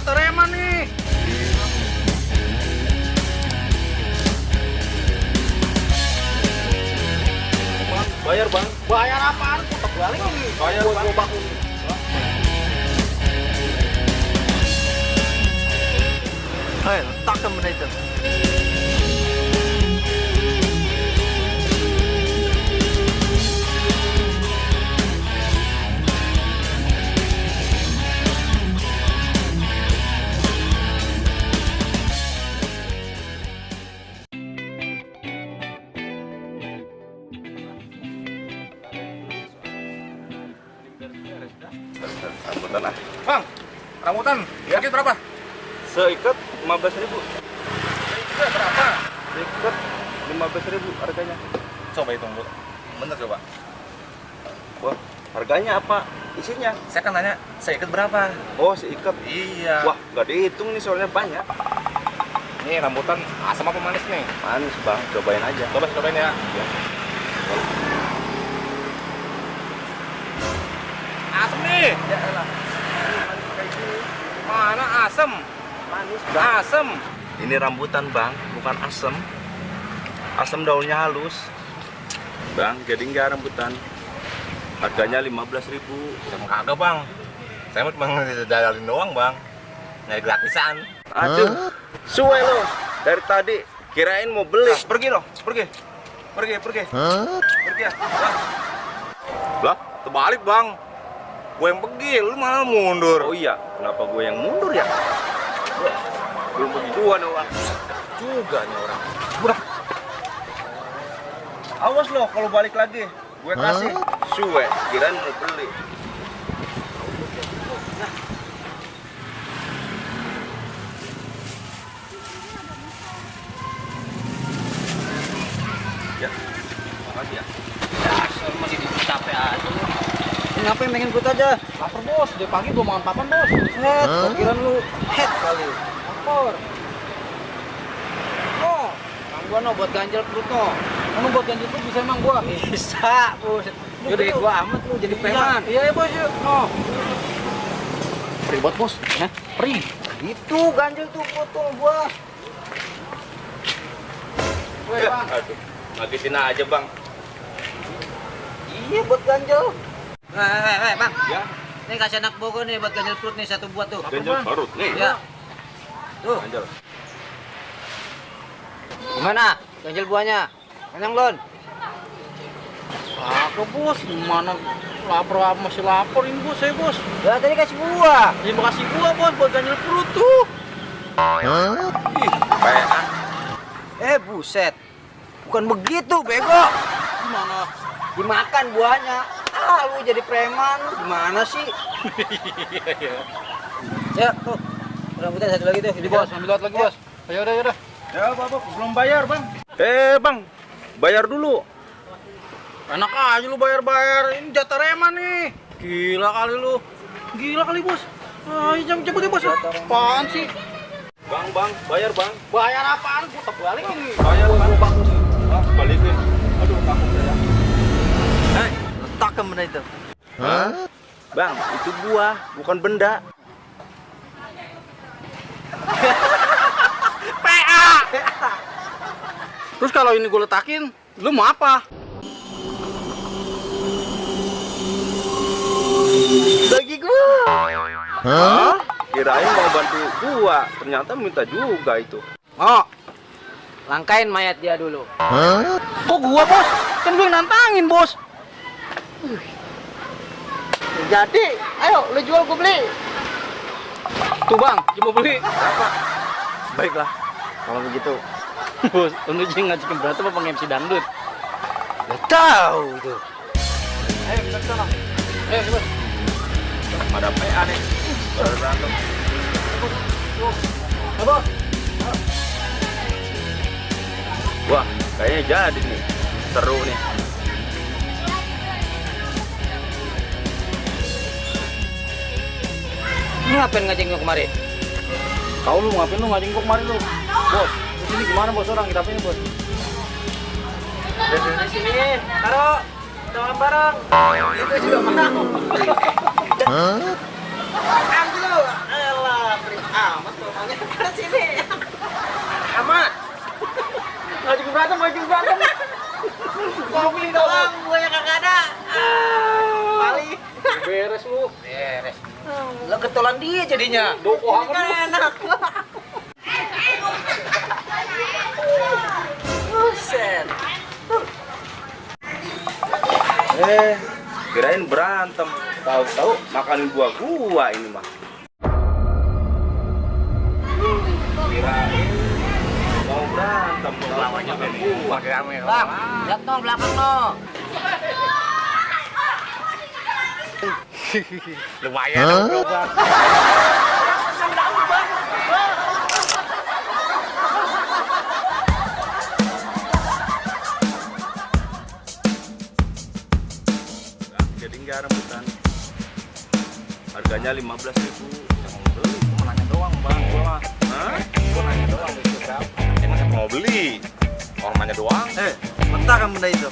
jatah reman nih. Bang, bayar bang. Bayar apaan? Putar balik nih. Bayar bang. Bangun. Hei, letakkan benda itu. Rambutan ah. Bang, rambutan. Ya. Sakit berapa? Seikat 15.000. Sakit berapa? Seikat 15.000 harganya. Coba hitung dulu. Bener coba. Wah, harganya apa? Isinya? Saya kan tanya, sakit berapa? Oh, seikat. Iya. Wah, nggak dihitung nih soalnya banyak. Ini rambutan asam apa manis nih? Manis bang, cobain aja. Cobain ya. Asam nih. Ya elah. Mana asam? Manis Asam. Ini rambutan bang, bukan asem. Asem daunnya halus. Bang, jadi nggak rambutan. Harganya 15.000. Sama kagak bang. Saya mau cuma ngedalin doang bang. Nyari gratisan. Aduh, suwe lo. Dari tadi kirain mau beli. Pergi lo, pergi. Pergi. Pergi ya. Lah, terbalik bang. Gue yang pergi, lu malah mundur. Oh iya, kenapa gue yang mundur ya? Belum begituan orang. Juga nih orang. Udah. Awas lo kalau balik lagi. Gue kasih. Suwe, kirain mau beli. Ya, makasih ya. Masih capek aja. Ngapain pengen ikut aja? Lapar bos, dari pagi belum makan papan bos. Head, pikiran lu head kali. Lapar. Oh, Bang gua no buat ganjel perut no. kamu buat ganjil tuh bisa emang gua. Bisa, bos. Gede gua amat lu jadi preman. Iya ya bos, yuk. Oh. Perih buat bos. Hah? Perih. Itu ganjel tuh potong gua. Weh Ya, bang. aduh, ngagetin aja bang. Iya buat ganjel. Bang. Ya, Nih kasih anak Bogor nih buat ganjel perut nih satu buat tuh. ganjel parut nih. Ya. Tuh, Ganjel. gimana? Ganjel buahnya. Kenyang belum? Kagak bos, gimana lapar masih lapar ini bos, saya bos. Ya tadi kasih buah. Terima kasih gua bos buat ganjil perut tuh. Ih, kayak Buset. Bukan begitu, bego. Gimana? Dimakan buahnya. Ah, lu jadi preman. Gimana sih? Ya, tuh. Rambutan satu lagi tuh. Ini bos, ambil lihat lagi bos. Ayo udah. Ya, Bapak, belum bayar, Bang. Bang. Bayar dulu. Enak aja lu bayar-bayar. Ini jatah reman nih. Gila kali lu. Gila kali bos. Ayo cabut ya bos. Apaan sih? Bang, bayar, Bang. Bayar apaan? Putar balik ini. Bayar, Bang. Ah, balikin. Aduh, takut saya. Hei, letakkan benda itu. Bang, itu buah, bukan benda. PA. Terus kalau ini gue letakin, lu mau apa? Bagi gua. Hah? Kirain mau bantu gua, ternyata minta juga itu. Oh, Langkain mayat dia dulu. kok gua bos? Kan gue yang nantangin bos. Jadi, ayo lu jual gua beli. Tuh bang, coba beli. Baiklah. Kalau begitu, Bos, lu jangan ngajakin berantem apa nge-MC dangdut. udah tahu itu. Ayo kita ke sana. Ayo bos. Ada PA nih. Baru berantem. Ayo bos. Wah, kayaknya jadi nih. Seru nih. Lu ngapain ngajeng gua kemari? Kau lu ngapain lu ngajin gua kemarin lu? Bos, di sini gimana bos orang kita punya bos? Di sini, taruh. Kita makan bareng. Itu juga mau. Ambil lu. Elah, berantem. Mau beli doang, gue yang kagak ada. Kali. Beres lu. Beres. Lo ketulan dia jadinya. Doko amat lu. Enak. Buset. Kirain berantem. Tahu-tahu makanin gua ini mah. Kirain mau berantem lawannya gua. Pakai kamera. Bang, lihat no belakang no. Lumayan bro, Bang. Jadi nggak rebutan. Harganya 15.000. Beli, cuma nanya doang, Bang. Gua mah. Hah? Gua nanya doang itu berapa. Mau beli? Orang nanya doang. Mentah kan benda itu.